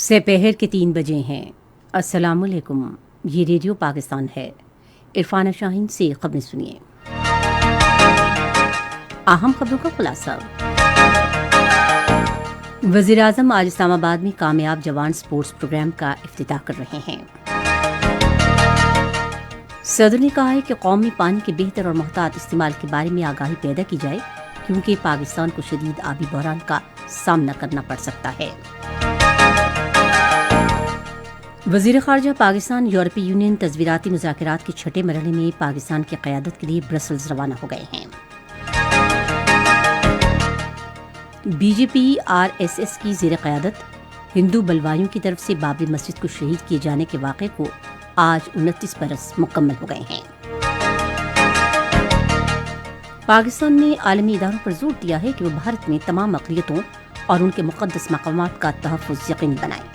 سپہر کے 3 بجے ہیں۔ السلام علیکم، یہ ریڈیو پاکستان ہے۔ عرفانہ شاہین سے خبریں سنیے۔ اہم خبروں کا خلاصہ۔ وزیر اعظم آج اسلام آباد میں کامیاب جوان سپورٹس پروگرام کا افتتاح کر رہے ہیں۔ صدر نے کہا ہے کہ قوم میں پانی کے بہتر اور محتاط استعمال کے بارے میں آگاہی پیدا کی جائے کیونکہ پاکستان کو شدید آبی بحران کا سامنا کرنا پڑ سکتا ہے۔ وزیر خارجہ پاکستان یورپی یونین تصویراتی مذاکرات کے چھٹے مرحلے میں پاکستان کی قیادت کے لیے برسلز روانہ ہو گئے ہیں۔ B J P R S S کی زیر قیادت ہندو بلوائیوں کی طرف سے بابری مسجد کو شہید کیے جانے کے واقعے کو آج 29 برس مکمل ہو گئے ہیں۔ پاکستان نے عالمی اداروں پر زور دیا ہے کہ وہ بھارت میں تمام اقلیتوں اور ان کے مقدس مقامات کا تحفظ یقینی بنائیں۔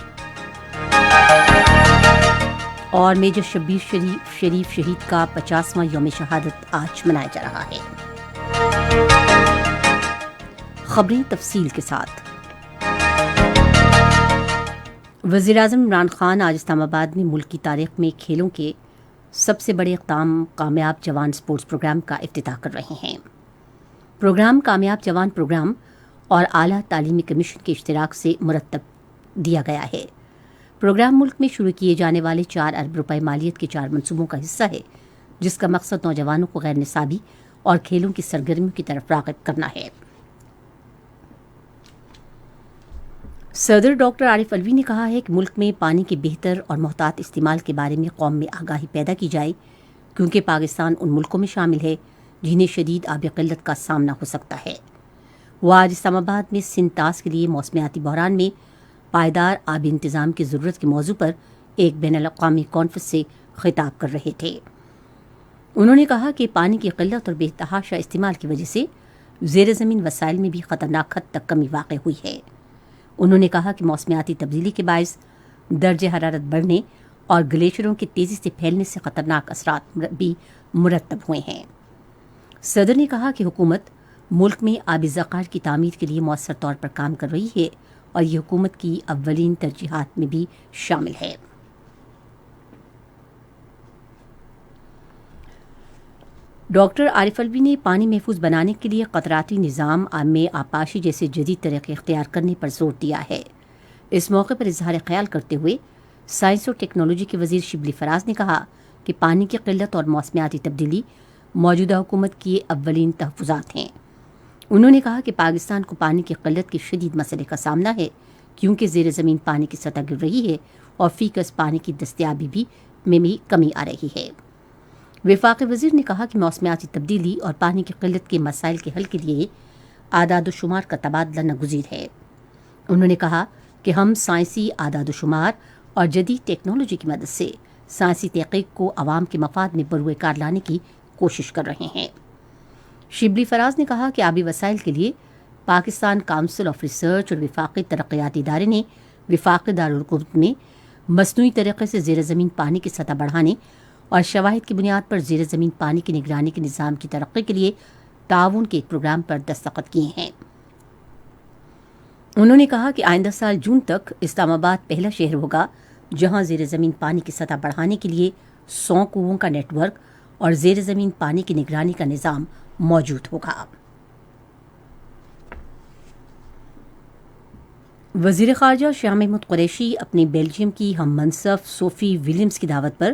اور میجر شبیر شریف شہید کا 50واں یوم شہادت آج منایا جا رہا ہے۔ خبریں تفصیل کے ساتھ۔ وزیر اعظم عمران خان آج اسلام آباد میں ملک کی تاریخ میں کھیلوں کے سب سے بڑے اقدام کامیاب جوان سپورٹس پروگرام کا افتتاح کر رہے ہیں۔ پروگرام کامیاب جوان پروگرام اور اعلیٰ تعلیمی کمیشن کے اشتراک سے مرتب دیا گیا ہے۔ پروگرام ملک میں شروع کیے جانے والے 4 ارب روپے مالیت کے 4 منصوبوں کا حصہ ہے جس کا مقصد نوجوانوں کو غیر نصابی اور کھیلوں کی سرگرمیوں کی طرف راغب کرنا ہے۔ صدر ڈاکٹر عارف علوی نے کہا ہے کہ ملک میں پانی کے بہتر اور محتاط استعمال کے بارے میں قوم میں آگاہی پیدا کی جائے کیونکہ پاکستان ان ملکوں میں شامل ہے جنہیں شدید آبی قلت کا سامنا ہو سکتا ہے۔ وہ آج اسلام آباد میں سندھ طاس کے لیے موسمیاتی بحران میں پائیدار آبی انتظام کی ضرورت کے موضوع پر ایک بین الاقوامی کانفرنس سے خطاب کر رہے تھے۔ انہوں نے کہا کہ پانی کی قلت اور بے تحاشا استعمال کی وجہ سے زیر زمین وسائل میں بھی خطرناک حد تک کمی واقع ہوئی ہے۔ انہوں نے کہا کہ موسمیاتی تبدیلی کے باعث درجہ حرارت بڑھنے اور گلیشیروں کے تیزی سے پھیلنے سے خطرناک اثرات بھی مرتب ہوئے ہیں۔ صدر نے کہا کہ حکومت ملک میں آبی ذخائر کی تعمیر کے لیے مؤثر طور پر کام کر رہی ہے اور یہ حکومت کی اولین ترجیحات میں بھی شامل ہے۔ ڈاکٹر عارف علوی نے پانی محفوظ بنانے کے لیے قطراتی نظام میں آبپاشی جیسے جدید طریقے اختیار کرنے پر زور دیا ہے۔ اس موقع پر اظہار خیال کرتے ہوئے سائنس اور ٹیکنالوجی کے وزیر شبلی فراز نے کہا کہ پانی کی قلت اور موسمیاتی تبدیلی موجودہ حکومت کی اولین تحفظات ہیں۔ انہوں نے کہا کہ پاکستان کو پانی کی قلت کے شدید مسئلے کا سامنا ہے کیونکہ زیر زمین پانی کی سطح گر رہی ہے اور فی کس پانی کی دستیابی میں بھی کمی آ رہی ہے۔ وفاقی وزیر نے کہا کہ موسمیاتی تبدیلی اور پانی کی قلت کے مسائل کے حل کے لیے اعداد و شمار کا تبادلہ ناگزیر ہے۔ انہوں نے کہا کہ ہم سائنسی اعداد و شمار اور جدید ٹیکنالوجی کی مدد سے سائنسی تحقیق کو عوام کے مفاد میں بروئے کار لانے کی کوشش کر رہے ہیں۔ شبلی فراز نے کہا کہ آبی وسائل کے لیے پاکستان کونسل آف ریسرچ اور وفاقی ترقیاتی ادارے نے وفاقی دارالحکومت میں مصنوعی طریقے سے زیر زمین پانی کی سطح بڑھانے اور شواہد کی بنیاد پر زیر زمین پانی کی نگرانی کے نظام کی ترقی کے لیے تعاون کے ایک پروگرام پر دستخط کیے ہیں۔ انہوں نے کہا کہ آئندہ سال جون تک اسلام آباد پہلا شہر ہوگا جہاں زیر زمین پانی کی سطح بڑھانے کے لیے 100 کنوؤں کا نیٹ ورک اور زیر زمین پانی کی نگرانی کا نظام موجود ہوگا۔ وزیر خارجہ شاہ محمود قریشی اپنی بیلجیم کی ہم منصب صوفی ولیمز کی دعوت پر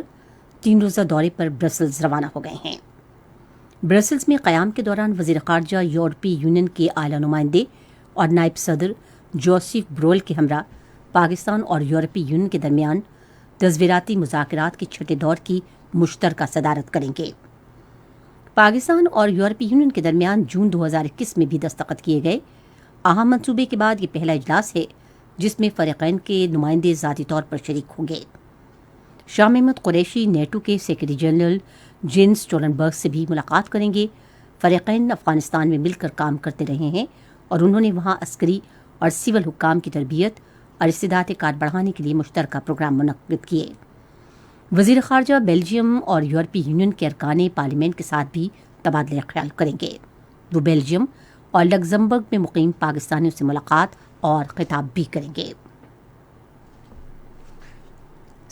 3 روزہ دورے پر برسلز روانہ ہو گئے ہیں۔ برسلز میں قیام کے دوران وزیر خارجہ یورپی یونین کے اعلیٰ نمائندے اور نائب صدر جوزف برویل کے ہمراہ پاکستان اور یورپی یونین کے درمیان تصویراتی مذاکرات کے چھٹے دور کی مشترکہ صدارت کریں گے۔ پاکستان اور یورپی یونین کے درمیان جون 2021 میں بھی دستخط کیے گئے اہم منصوبے کے بعد یہ پہلا اجلاس ہے جس میں فریقین کے نمائندے ذاتی طور پر شریک ہوں گے۔ شاہ محمود قریشی نیٹو کے سیکرٹری جنرل جینس اسٹولنبرگ سے بھی ملاقات کریں گے۔ فریقین افغانستان میں مل کر کام کرتے رہے ہیں اور انہوں نے وہاں عسکری اور سول حکام کی تربیت اور استعداد کار بڑھانے کے لیے مشترکہ پروگرام منعقد کیے۔ وزیر خارجہ بیلجیم اور یورپی یونین کے ارکان پارلیمنٹ کے ساتھ بھی تبادلہ خیال کریں گے۔ وہ بیلجیم اور لگزمبرگ میں مقیم پاکستانیوں سے ملاقات اور خطاب بھی کریں گے۔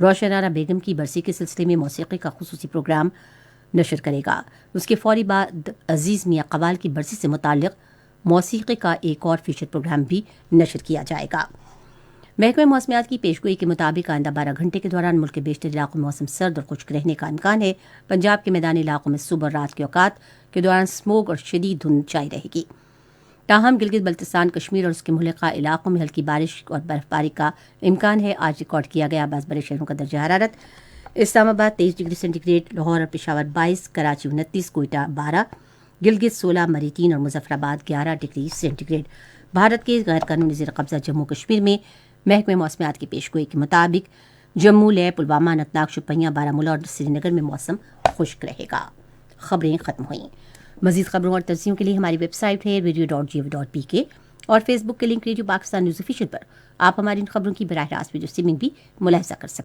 روشن بیگم کی برسی کے سلسلے میں موسیقی کا خصوصی پروگرام نشر کرے گا۔ اس کے فوری بعد عزیز میاں قوال کی برسی سے متعلق موسیقی کا ایک اور فیچر پروگرام بھی نشر کیا جائے گا۔ محکمہ موسمیات کی پیشگوئی کے مطابق آئندہ 12 گھنٹے کے دوران ملک کے بیشتر علاقوں میں موسم سرد اور خشک رہنے کا امکان ہے۔ پنجاب کے میدانی علاقوں میں صبح اور رات کے اوقات کے دوران اسموگ اور شدید دھند جاری رہے گی۔ تاہم گلگت بلتستان، کشمیر اور اس کے ملحقہ علاقوں میں ہلکی بارش اور برف باری کا امکان ہے۔ آج ریکارڈ کیا گیا بعض بڑے شہروں کا درجہ حرارت: اسلام آباد 23 ڈگری سینٹی گریڈ، لاہور اور پشاور 22، کراچی 29، کوئٹہ 12، گلگت 16، مری 3 اور مظفر آباد 11 ڈگری سینٹی گریڈ۔ بھارت کے غیر قانونی زیر قبضہ جموں کشمیر میں محکمہ موسمیات کی پیشگوئی کے مطابق جموں، لیہ، پلوامہ، اننت ناگ، شوپیاں، بارہمولہ اور سری نگر میں موسم خشک رہے گا۔ خبریں ختم ہوئیں۔ مزید خبروں اور تجزیوں کے لیے ہماری ویب سائٹ ہے radio.gov.pk اور فیس بک کے link radio Pakistan news official پر آپ ہماری ان خبروں کی براہ راست ویڈیو اسٹریمنگ بھی ملاحظہ کر سکتے ہیں۔